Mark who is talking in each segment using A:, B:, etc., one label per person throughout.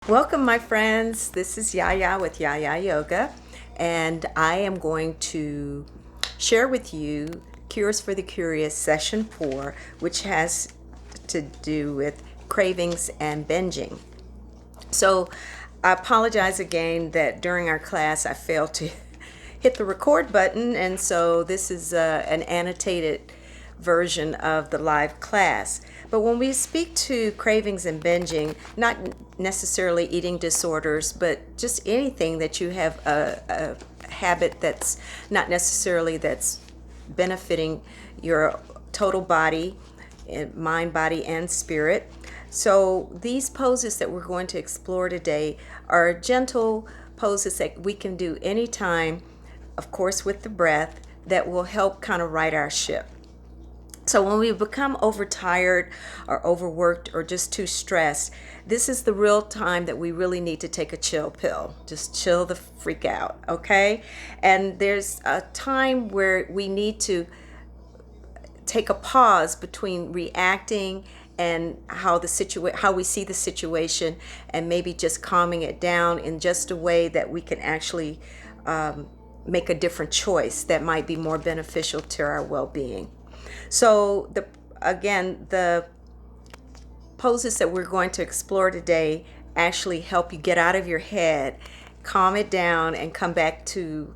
A: Welcome, my friends. This is Yaya with Yaya Yoga, and I am going to share with you Cures for the Curious Session 4, which has to do with cravings and binging. So, I apologize again that during our class I failed to hit the record button, and so this is an annotated version of the live class. But when we speak to cravings and binging, not necessarily eating disorders, but just anything that you have a habit that's not necessarily that's benefiting your total body, mind, body, and spirit. So these poses that we're going to explore today are gentle poses that we can do anytime, of course, with the breath, that will help kind of right our ship. So when we become overtired or overworked or just too stressed, this is the real time that we really need to take a chill pill. Just chill the freak out, okay? And there's a time where we need to take a pause between reacting and how we see the situation, and maybe just calming it down in just a way that we can actually make a different choice that might be more beneficial to our well-being. So the poses that we're going to explore today actually help you get out of your head, calm it down, and come back to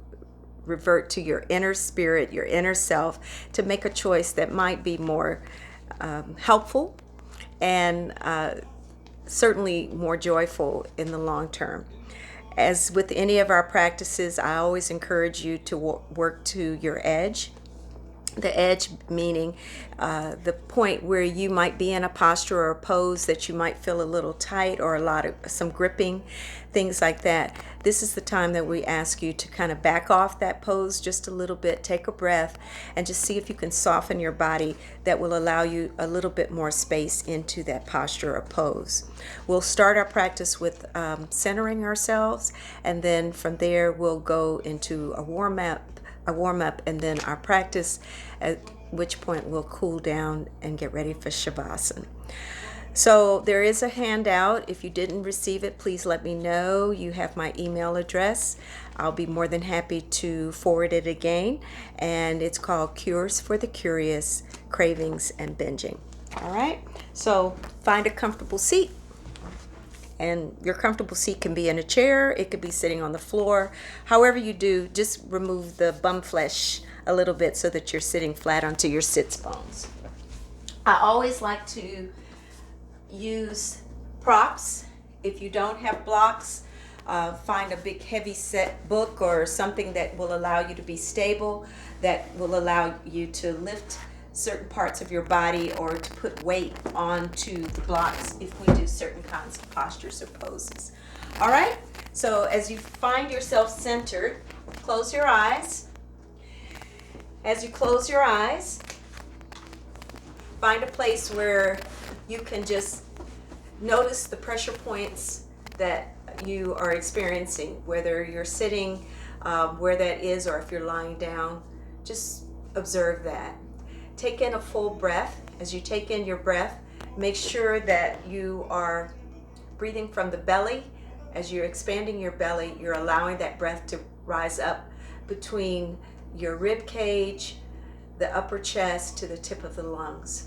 A: revert to your inner spirit, your inner self, to make a choice that might be more helpful and certainly more joyful in the long term. As with any of our practices, I always encourage you to work to your edge. The edge meaning the point where you might be in a posture or a pose that you might feel a little tight or some gripping, things like that. This is the time that we ask you to kind of back off that pose just a little bit, take a breath, and just see if you can soften your body. That will allow you a little bit more space into that posture or pose. We'll start our practice with centering ourselves, and then from there we'll go into a warm-up and then our practice, at which point we'll cool down and get ready for Shavasana. So there is a handout. If you didn't receive it, please let me know. You have my email address. I'll be more than happy to forward it again. And it's called Cures for the Curious, Cravings and Binging. All right? So find a comfortable seat. And your comfortable seat can be in a chair, it could be sitting on the floor. However you do, just remove the bum flesh a little bit so that you're sitting flat onto your sits bones. I always like to use props. If you don't have blocks, find a big heavy set book or something that will allow you to be stable, that will allow you to lift certain parts of your body or to put weight onto the blocks if we do certain kinds of postures or poses. All right, so as you find yourself centered, close your eyes. As you close your eyes, find a place where you can just notice the pressure points that you are experiencing, whether you're sitting, where that is, or if you're lying down. Just observe that. Take in a full breath. As you take in your breath, make sure that you are breathing from the belly. As you're expanding your belly, you're allowing that breath to rise up between your rib cage, the upper chest, to the tip of the lungs.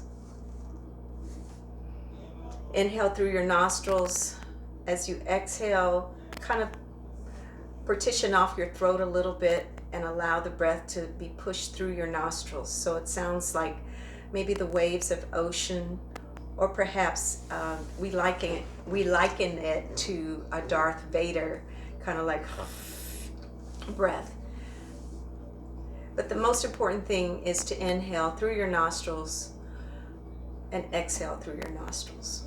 A: Inhale through your nostrils. As you exhale, kind of partition off your throat a little bit and allow the breath to be pushed through your nostrils. So it sounds like maybe the waves of ocean, or perhaps we liken it to a Darth Vader kind of like breath. But the most important thing is to inhale through your nostrils and exhale through your nostrils.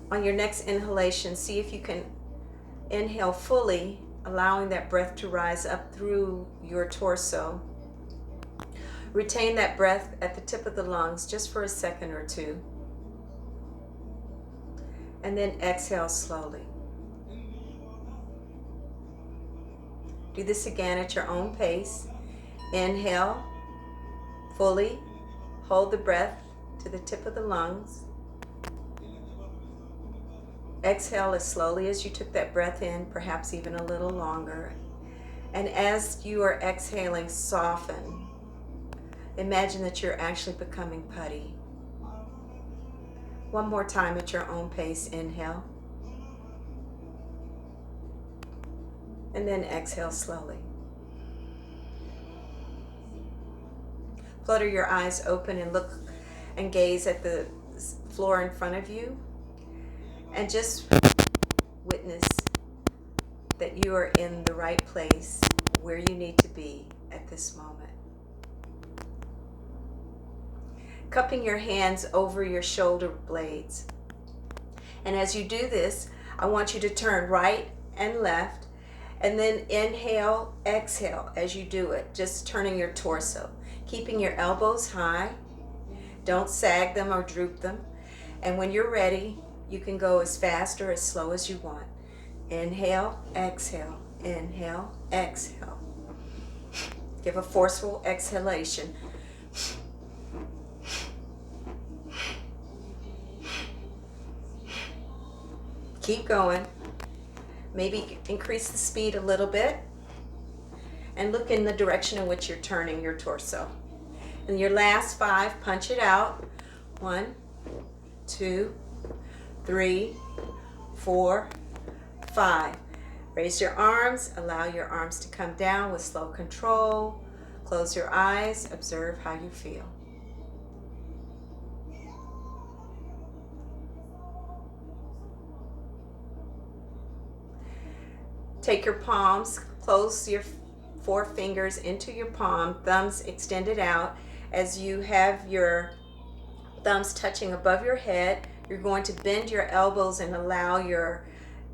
A: On your next inhalation, see if you can inhale fully, allowing that breath to rise up through your torso. Retain that breath at the tip of the lungs just for a second or two. And then exhale slowly. Do this again at your own pace. Inhale fully, hold the breath to the tip of the lungs. Exhale as slowly as you took that breath in, perhaps even a little longer. And as you are exhaling, soften. Imagine that you're actually becoming putty. One more time at your own pace. Inhale. And then exhale slowly. Flutter your eyes open and look and gaze at the floor in front of you. And just witness that you are in the right place where you need to be at this moment. Cupping your hands over your shoulder blades. And as you do this, I want you to turn right and left, and then inhale, exhale as you do it, just turning your torso, keeping your elbows high. Don't sag them or droop them. And when you're ready, you can go as fast or as slow as you want. Inhale, exhale, inhale, exhale. Give a forceful exhalation. Keep going. Maybe increase the speed a little bit. And look in the direction in which you're turning your torso. And your last 5, punch it out. 1, 2, 3, 4, 5. Raise your arms. Allow your arms to come down with slow control. Close your eyes. Observe how you feel. Take your palms, close your 4 fingers into your palm, thumbs extended out. As you have your thumbs touching above your head, you're going to bend your elbows and allow your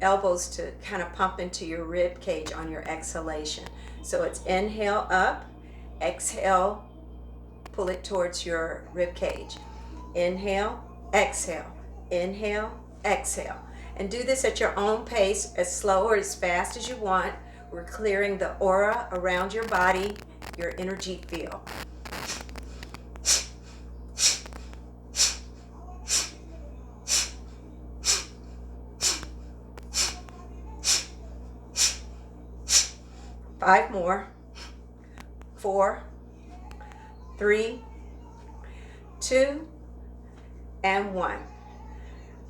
A: elbows to kind of pump into your rib cage on your exhalation. So it's inhale up, exhale, pull it towards your rib cage. Inhale, exhale, inhale, exhale. And do this at your own pace, as slow or as fast as you want. We're clearing the aura around your body, your energy field. Five more. 4, 3, 2, and 1.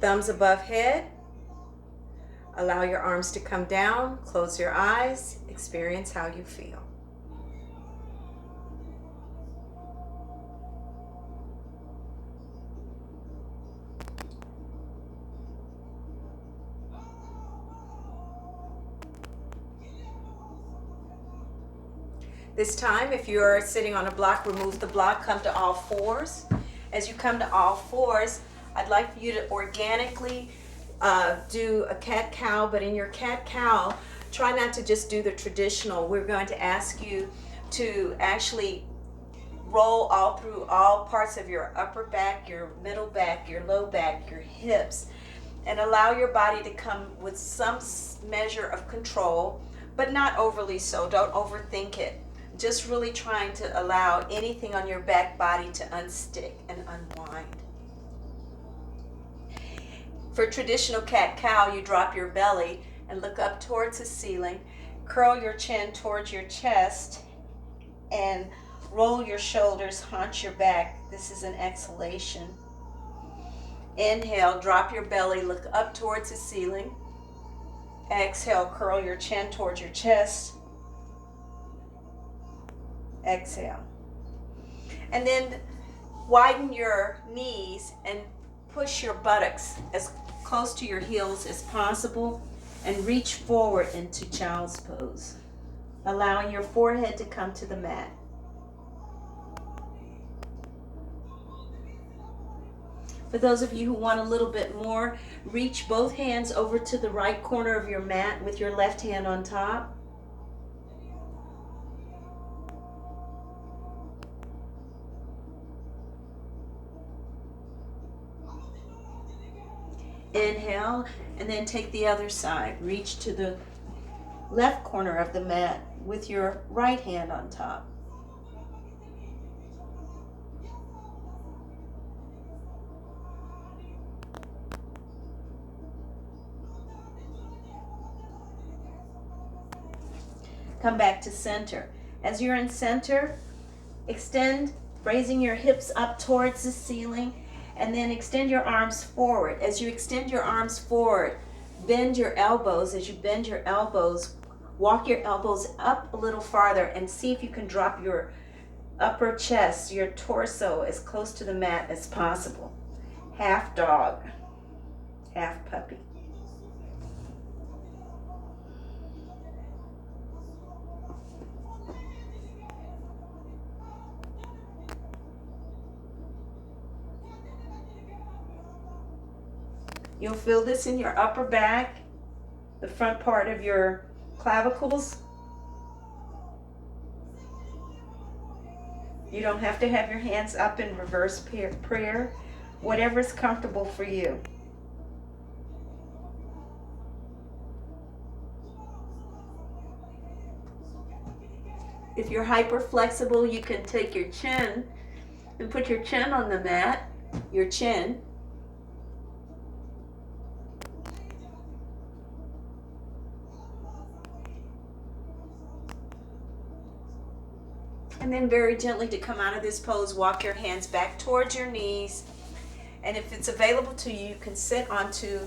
A: Thumbs above head. Allow your arms to come down. Close your eyes. Experience how you feel. This time, if you're sitting on a block, remove the block, come to all fours. As you come to all fours, I'd like for you to organically do a cat-cow, but in your cat-cow, try not to just do the traditional. We're going to ask you to actually roll all through all parts of your upper back, your middle back, your low back, your hips, and allow your body to come with some measure of control, but not overly so. Don't overthink it. Just really trying to allow anything on your back body to unstick and unwind. For traditional cat-cow, you drop your belly and look up towards the ceiling, curl your chin towards your chest, and roll your shoulders, hunch your back. This is an exhalation. Inhale, drop your belly, look up towards the ceiling. Exhale, curl your chin towards your chest. Exhale. And then widen your knees and push your buttocks as close to your heels as possible and reach forward into child's pose, allowing your forehead to come to the mat. For those of you who want a little bit more, reach both hands over to the right corner of your mat with your left hand on top. Inhale, and then take the other side. Reach to the left corner of the mat with your right hand on top. come back to center. As you're in center, extend, raising your hips up towards the ceiling, and then extend your arms forward. As you extend your arms forward, bend your elbows. As you bend your elbows, walk your elbows up a little farther and see if you can drop your upper chest, your torso, as close to the mat as possible. Half dog, half puppy. You'll feel this in your upper back, the front part of your clavicles. You don't have to have your hands up in reverse prayer, whatever's comfortable for you. If you're hyper flexible, you can take your chin and put your chin on the mat, your chin. And then very gently to come out of this pose, walk your hands back towards your knees. And if it's available to you, you can sit onto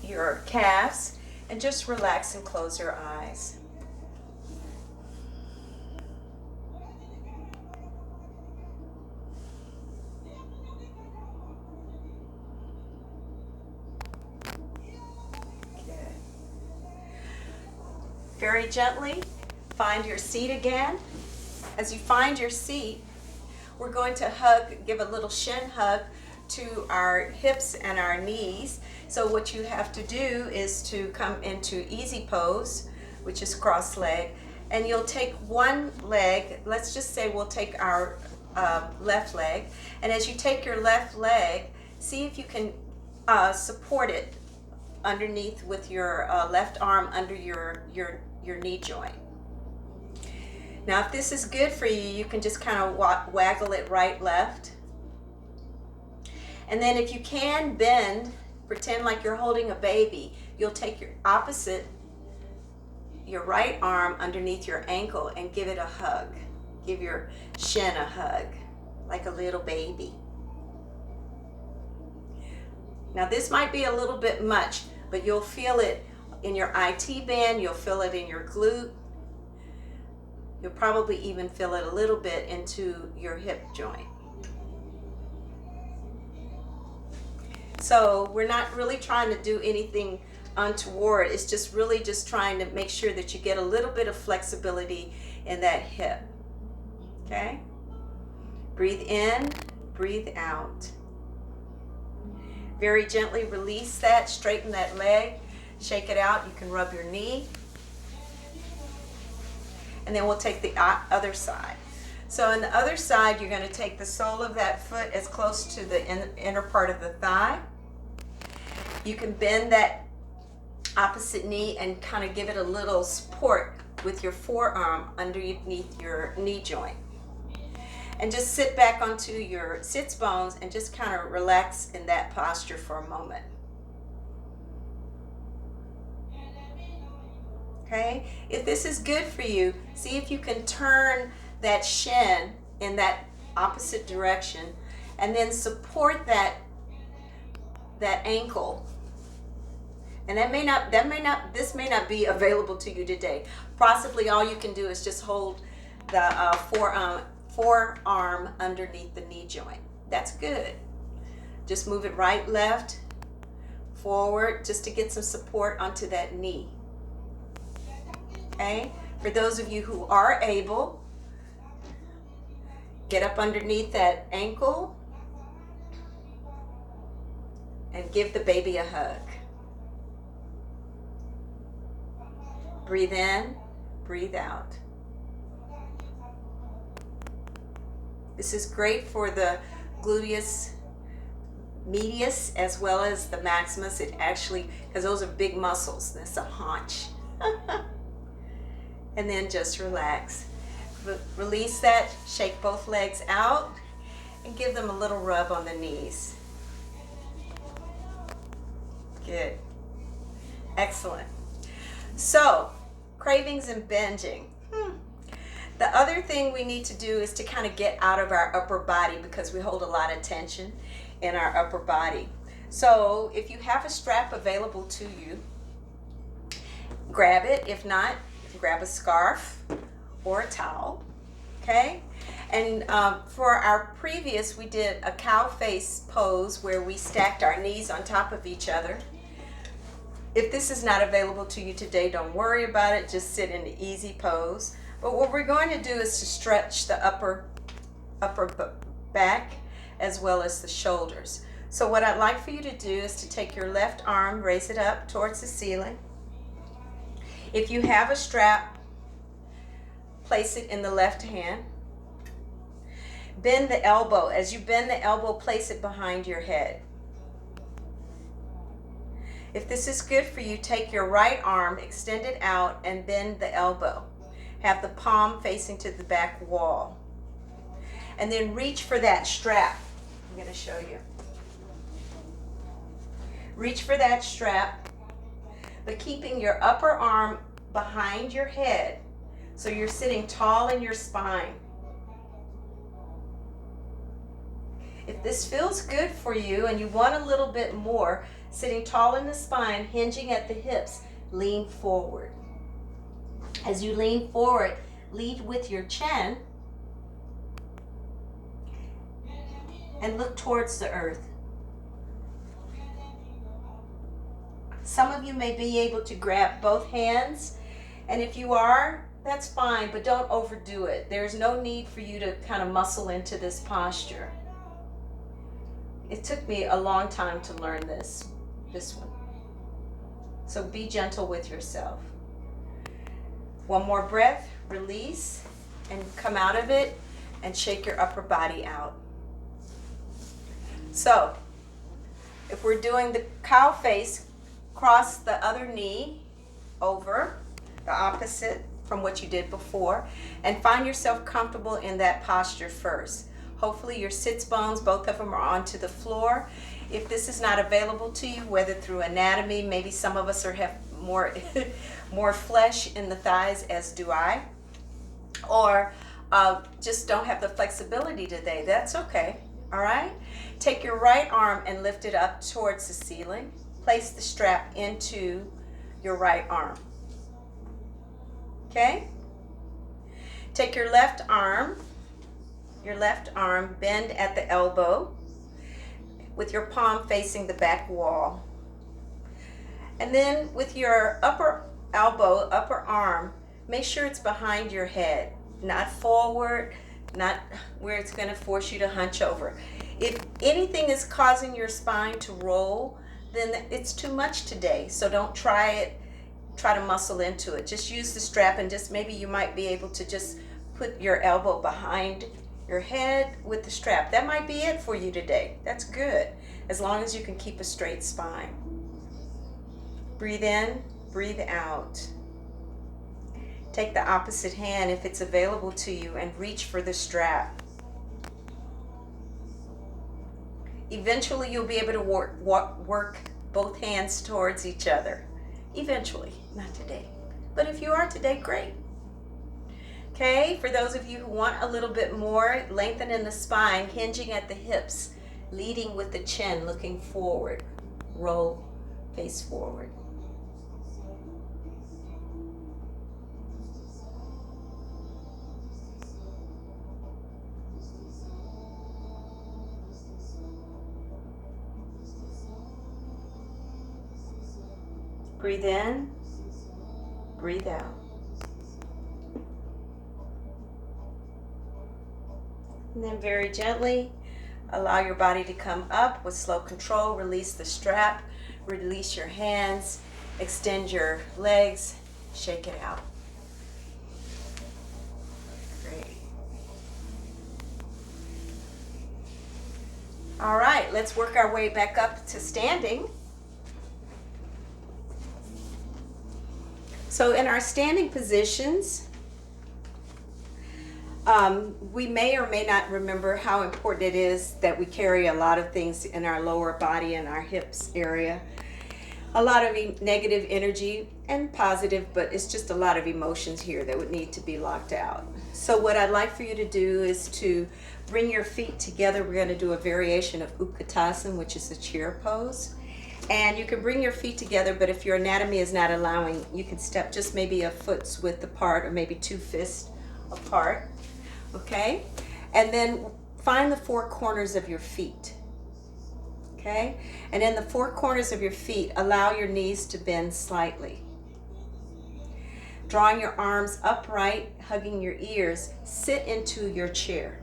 A: your calves and just relax and close your eyes. Good. Very gently, find your seat again. As you find your seat, we're going to give a little shin hug to our hips and our knees. So what you have to do is to come into easy pose, which is cross leg, and you'll take one leg. Let's just say we'll take our left leg, and as you take your left leg, see if you can support it underneath with your left arm under your knee joint. Now, if this is good for you, you can just kind of waggle it right, left. And then if you can bend, pretend like you're holding a baby, you'll take your right arm underneath your ankle and give it a hug. Give your shin a hug, like a little baby. Now, this might be a little bit much, but you'll feel it in your IT band, you'll feel it in your glute. You'll probably even feel it a little bit into your hip joint. So we're not really trying to do anything untoward. It's just really just trying to make sure that you get a little bit of flexibility in that hip. Okay? Breathe in, breathe out. Very gently release that, straighten that leg, shake it out. You can rub your knee. And then we'll take the other side. So on the other side, you're going to take the sole of that foot as close to the inner part of the thigh. You can bend that opposite knee and kind of give it a little support with your forearm underneath your knee joint. And just sit back onto your sits bones and just kind of relax in that posture for a moment. Okay? If this is good for you, see if you can turn that shin in that opposite direction and then support that ankle. And this may not be available to you today. Possibly all you can do is just hold the forearm underneath the knee joint. That's good. Just move it right, left, forward, just to get some support onto that knee. Okay? For those of you who are able, get up underneath that ankle and give the baby a hug. Breathe in, breathe out. This is great for the gluteus medius as well as the maximus. It actually, because those are big muscles, that's a haunch. And then just relax. Release that, shake both legs out, and give them a little rub on the knees. Good. Excellent. So, Cravings and binging. The other thing we need to do is to kind of get out of our upper body because we hold a lot of tension in our upper body. So if you have a strap available to you, grab it. If not, grab a scarf or a towel, okay? And for our previous, we did a cow face pose where we stacked our knees on top of each other. If this is not available to you today, don't worry about it. Just sit in the easy pose. But what we're going to do is to stretch the upper back as well as the shoulders. So what I'd like for you to do is to take your left arm, raise it up towards the ceiling. If you have a strap, place it in the left hand. Bend the elbow. As you bend the elbow, place it behind your head. If this is good for you, take your right arm, extend it out, and bend the elbow. Have the palm facing to the back wall. And then reach for that strap. I'm going to show you. Reach for that strap, but keeping your upper arm behind your head so you're sitting tall in your spine. If this feels good for you and you want a little bit more, sitting tall in the spine, hinging at the hips, lean forward. As you lean forward, lead with your chin and look towards the earth. Some of you may be able to grab both hands, and if you are, that's fine, but don't overdo it. There's no need for you to kind of muscle into this posture. It took me a long time to learn this one. So be gentle with yourself. One more breath, release, and come out of it and shake your upper body out. So, if we're doing the cow face, cross the other knee over, the opposite from what you did before, and find yourself comfortable in that posture first. Hopefully your sits bones, both of them are onto the floor. If this is not available to you, whether through anatomy, maybe some of us have more, more flesh in the thighs, as do I, or just don't have the flexibility today, that's okay, all right? Take your right arm and lift it up towards the ceiling. Place the strap into your right arm, okay? Take your left arm, bend at the elbow with your palm facing the back wall. And then with your upper elbow, upper arm, make sure it's behind your head, not forward, not where it's going to force you to hunch over. If anything is causing your spine to roll, then it's too much today. So don't try to muscle into it. Just use the strap, and just maybe you might be able to just put your elbow behind your head with the strap. That might be it for you today. That's good, as long as you can keep a straight spine. Breathe in, breathe out. Take the opposite hand if it's available to you and reach for the strap. Eventually you'll be able to work both hands towards each other. Eventually, not today. But if you are today, great. Okay, for those of you who want a little bit more, lengthen in the spine, hinging at the hips, leading with the chin, looking forward. Roll, face forward. Breathe in, breathe out. And then very gently allow your body to come up with slow control. Release the strap, release your hands, extend your legs, shake it out. Great. All right, let's work our way back up to standing. So in our standing positions, we may or may not remember how important it is that we carry a lot of things in our lower body and our hips area. a lot of negative energy and positive, but it's just a lot of emotions here that would need to be locked out. So what I'd like for you to do is to bring your feet together. We're going to do a variation of Utkatasana, which is a chair pose. And you can bring your feet together, but if your anatomy is not allowing, you can step just maybe a foot's width apart or maybe 2 fists apart. Okay? And then find the 4 corners of your feet. Okay? And in the 4 corners of your feet, allow your knees to bend slightly. Drawing your arms upright, hugging your ears, sit into your chair.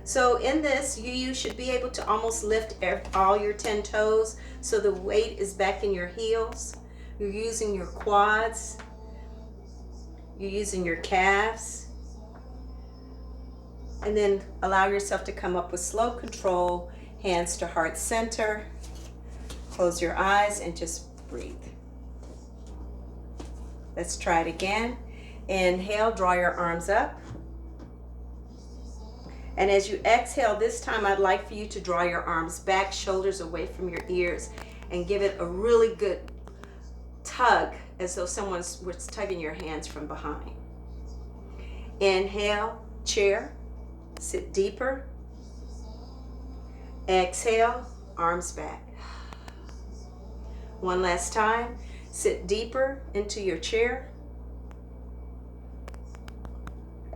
A: So in this, you should be able to almost lift all your 10 toes so the weight is back in your heels. You're using your quads. You're using your calves. And then allow yourself to come up with slow control, hands to heart center. Close your eyes and just breathe. Let's try it again. Inhale, draw your arms up. And as you exhale, this time I'd like for you to draw your arms back, shoulders away from your ears, and give it a really good tug, as though someone was tugging your hands from behind. Inhale, chair, sit deeper. Exhale, arms back. One last time, sit deeper into your chair.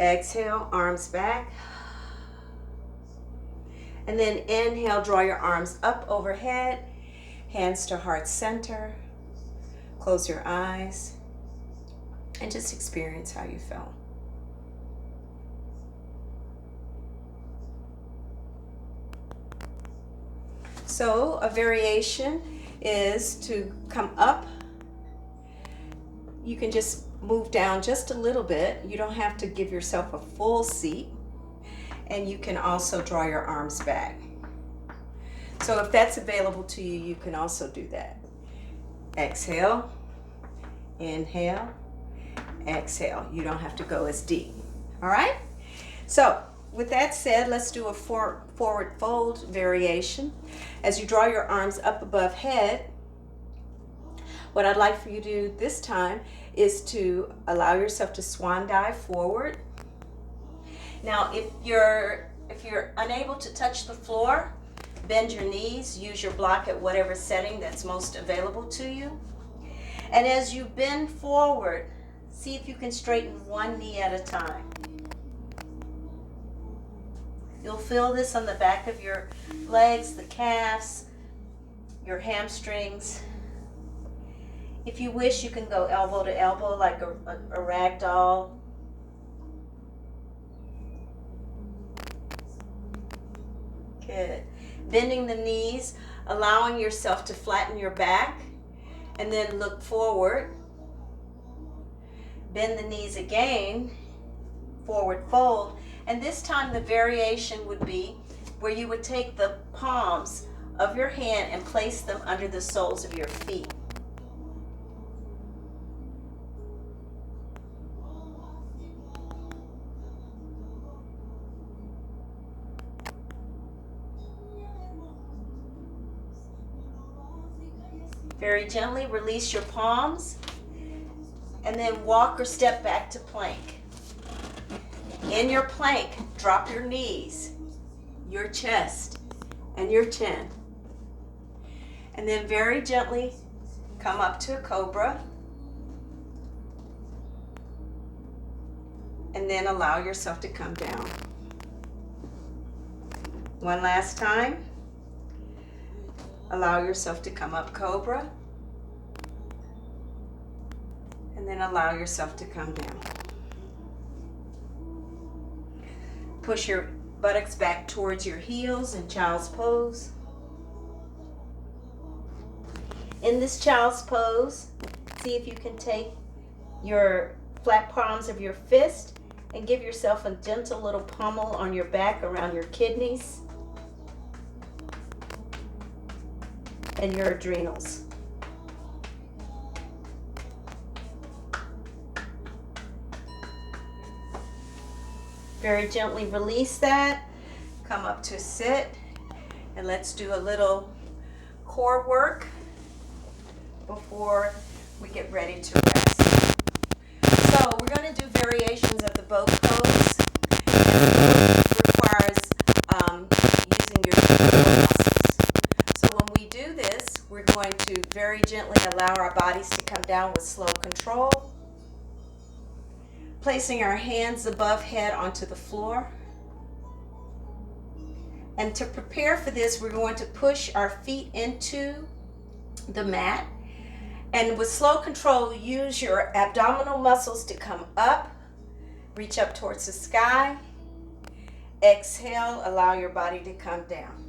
A: Exhale, arms back. And then inhale, draw your arms up overhead, hands to heart center. Close your eyes and just experience how you felt. So a variation is to come up. You can just move down just a little bit. You don't have to give yourself a full seat. And you can also draw your arms back. So if that's available to you, you can also do that. Exhale, inhale, exhale. You don't have to go as deep. All right? So with that said, let's do a forward fold variation. As you draw your arms up above head, what I'd like for you to do this time is to allow yourself to swan dive forward. Now, if you're unable to touch the floor, bend your knees, use your block at whatever setting that's most available to you. And as you bend forward, see if you can straighten one knee at a time. You'll feel this on the back of your legs, the calves, your hamstrings. If you wish, you can go elbow to elbow like a rag doll. Good. Bending the knees, allowing yourself to flatten your back, and then look forward. Bend the knees again, forward fold, and this time the variation would be where you would take the palms of your hand and place them under the soles of your feet. Very gently release your palms and then walk or step back to plank. In your plank, drop your knees, your chest, and your chin. And then very gently come up to a cobra. And then allow yourself to come down. One last time. Allow yourself to come up cobra. And then allow yourself to come down. Push your buttocks back towards your heels in child's pose. In this child's pose, see if you can take your flat palms of your fist and give yourself a gentle little pummel on your back around your kidneys and your adrenals. Very gently release that. Come up to sit. And let's do a little core work before we get ready to rest. So we're going to do variations of the boat pose. It requires using your core muscles. So when we do this, we're going to very gently allow our bodies to come down with slow control, placing our hands above head onto the floor. And to prepare for this, we're going to push our feet into the mat. And with slow control, use your abdominal muscles to come up, reach up towards the sky. Exhale, allow your body to come down.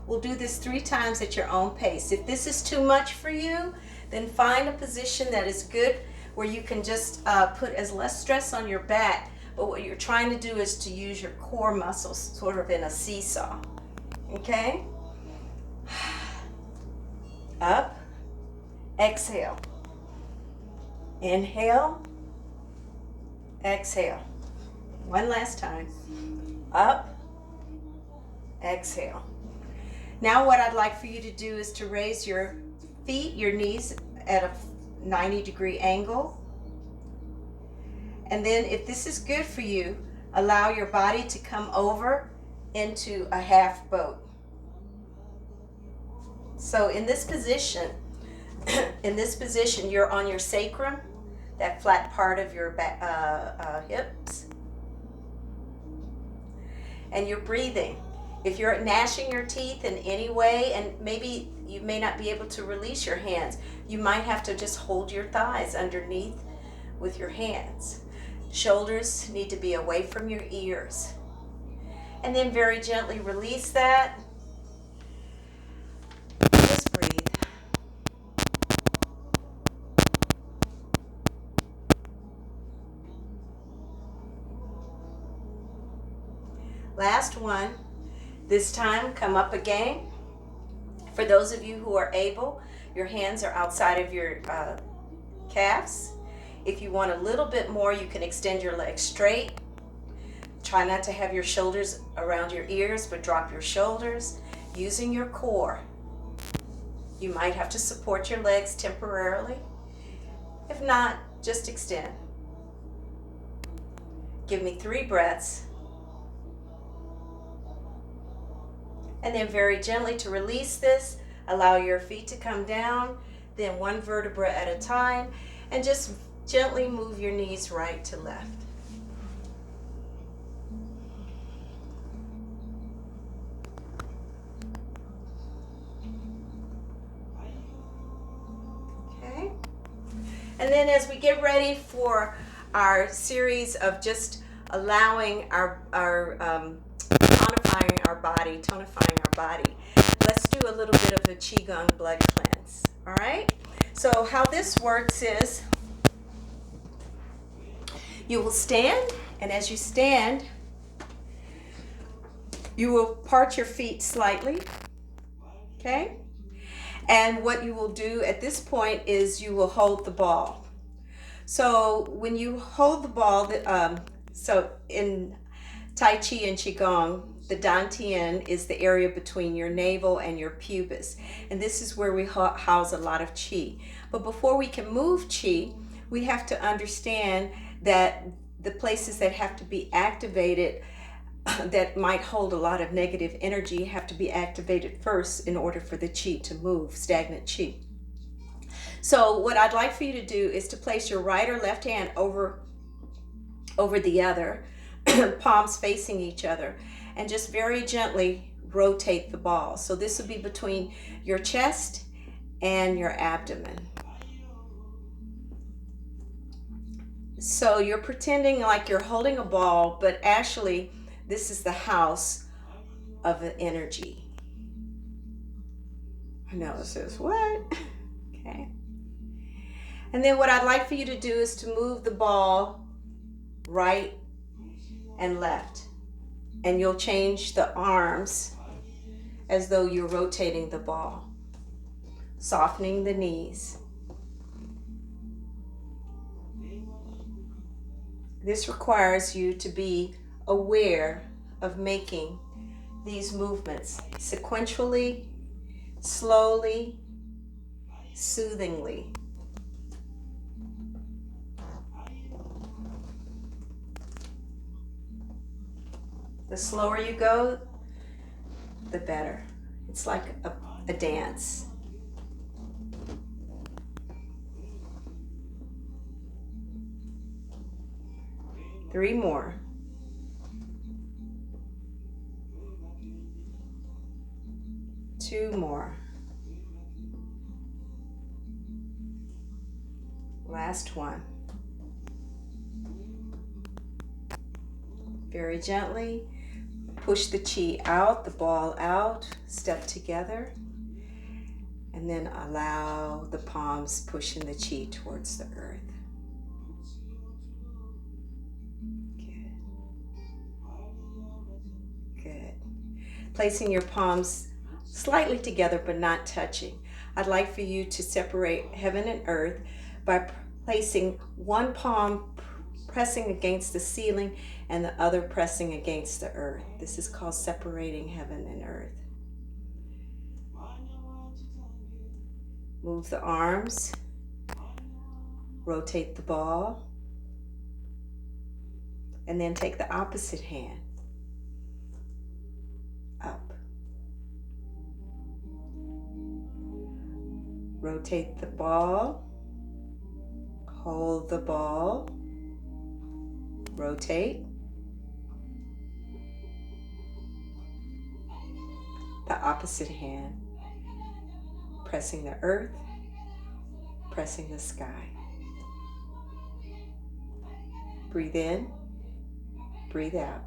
A: We'll do this 3 times at your own pace. If this is too much for you, then find a position that is good where you can just put as less stress on your back, but what you're trying to do is to use your core muscles sort of in a seesaw. Okay? Up, exhale. Inhale, exhale. One last time. Up, exhale. Now what I'd like for you to do is to raise your feet, your knees at a 90-degree angle. And then if this is good for you, allow your body to come over into a half boat. So in this position, you're on your sacrum, that flat part of your hips. And you're breathing. If you're gnashing your teeth in any way, and maybe you may not be able to release your hands, you might have to just hold your thighs underneath with your hands. Shoulders need to be away from your ears. And then very gently release that. Just breathe. Last one. This time, come up again. For those of you who are able, your hands are outside of your calves. If you want a little bit more, you can extend your legs straight. Try not to have your shoulders around your ears, but drop your shoulders using your core. You might have to support your legs temporarily. If not, just extend. Give me 3 breaths. And then very gently to release this, allow your feet to come down, then 1 vertebra at a time, and just gently move your knees right to left. Okay. And then as we get ready for our series of just allowing our tonifying our body, let's do a little bit of a Qigong blood cleanse. All right? So how this works is you will stand, and as you stand, you will part your feet slightly. Okay? And what you will do at this point is you will hold the ball. So when you hold the ball, so in Tai Chi and Qigong, the dantian is the area between your navel and your pubis. And this is where we house a lot of qi. But before we can move qi, we have to understand that the places that have to be activated that might hold a lot of negative energy have to be activated first in order for the qi to move, stagnant qi. So what I'd like for you to do is to place your right or left hand over the other, palms facing each other, and just very gently rotate the ball. So this will be between your chest and your abdomen. So you're pretending like you're holding a ball, but actually this is the house of the energy. I know it says what? Okay. And then what I'd like for you to do is to move the ball right and left. And you'll change the arms as though you're rotating the ball, softening the knees. This requires you to be aware of making these movements sequentially, slowly, soothingly. The slower you go, the better. It's like a dance. Three more. Two more. Last one. Very gently push the chi out, the ball out, step together, and then allow the palms pushing the chi towards the earth. Good. Good. Placing your palms slightly together but not touching. I'd like for you to separate heaven and earth by placing one palm pressing against the ceiling and the other pressing against the earth. This is called separating heaven and earth. Move the arms, rotate the ball, and then take the opposite hand up. Rotate the ball, hold the ball, rotate. The opposite hand, pressing the earth, pressing the sky. Breathe in, breathe out.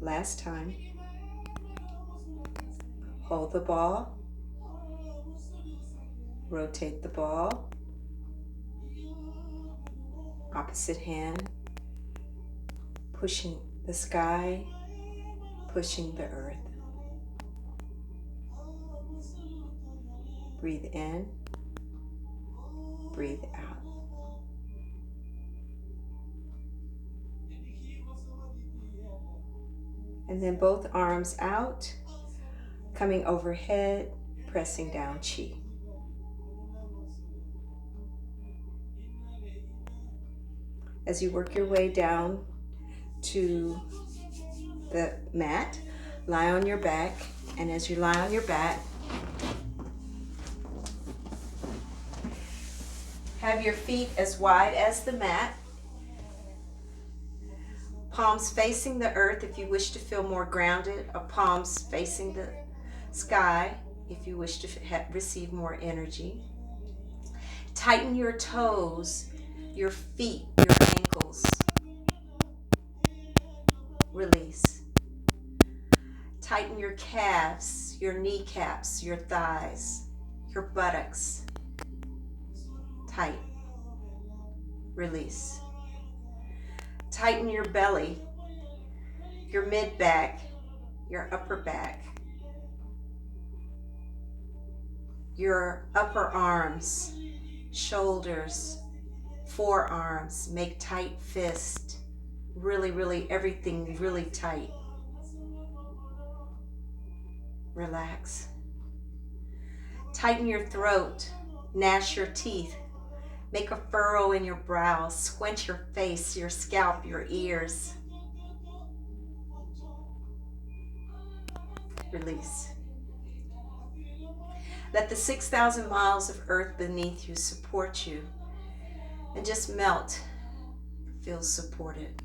A: Last time. Hold the ball, rotate the ball, opposite hand, pushing the sky, pushing the earth. Breathe in, breathe out. And then both arms out, coming overhead, pressing down chi. As you work your way down to the mat, lie on your back, and as you lie on your back, have your feet as wide as the mat, palms facing the earth if you wish to feel more grounded, or palms facing the sky if you wish to receive more energy. Tighten your toes, your feet, your ankles. Release. Tighten your calves, your kneecaps, your thighs, your buttocks. Tight. Release. Tighten your belly, your mid-back, your upper back, your upper arms, shoulders, forearms. Make tight fist. Really, everything really tight. Relax. Tighten your throat, gnash your teeth, make a furrow in your brow, squint your face, your scalp, your ears. Release. Let the 6,000 miles of earth beneath you support you and just melt. Feel supported.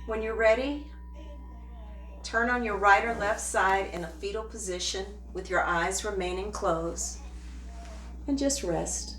A: When you're ready, Turn on your right or left side in a fetal position with your eyes remaining closed and just rest.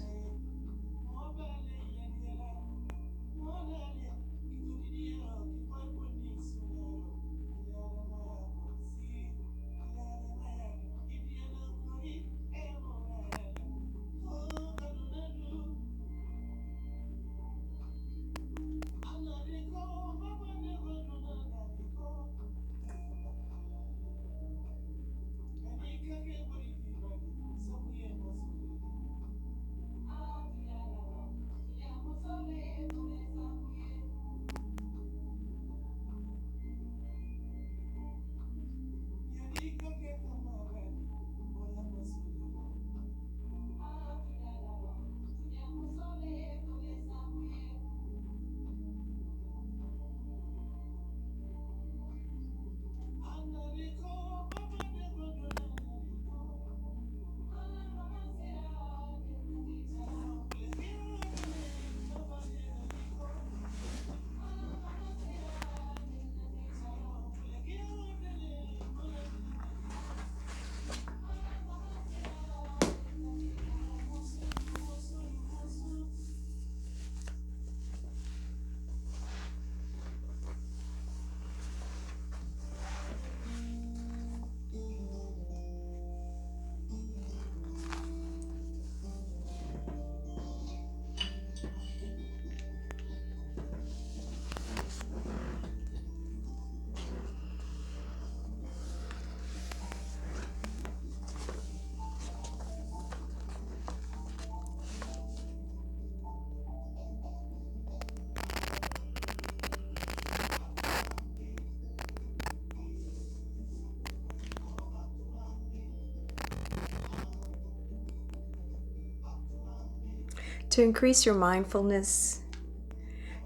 A: To increase your mindfulness,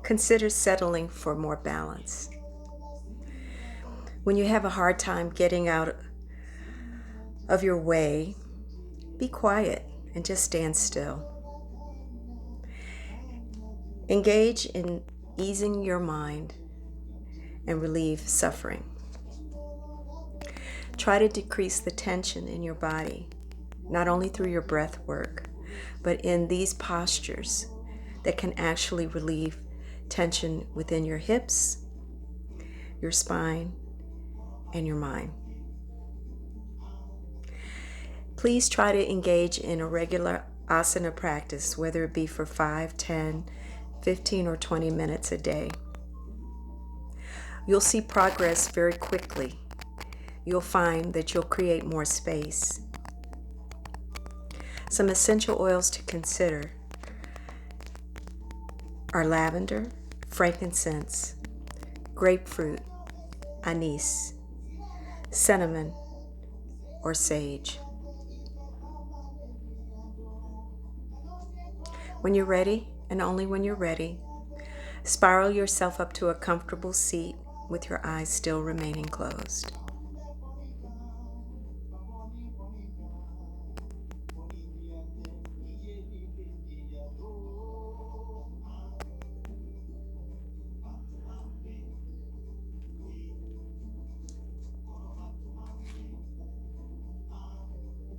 A: consider settling for more balance. When you have a hard time getting out of your way, be quiet and just stand still. Engage in easing your mind and relieve suffering. Try to decrease the tension in your body, not only through your breath work, but in these postures that can actually relieve tension within your hips, your spine, and your mind. Please try to engage in a regular asana practice, whether it be for 5, 10, 15, or 20 minutes a day. You'll see progress very quickly. You'll find that you'll create more space. Some essential oils to consider are lavender, frankincense, grapefruit, anise, cinnamon, or sage. When you're ready, and only when you're ready, spiral yourself up to a comfortable seat with your eyes still remaining closed.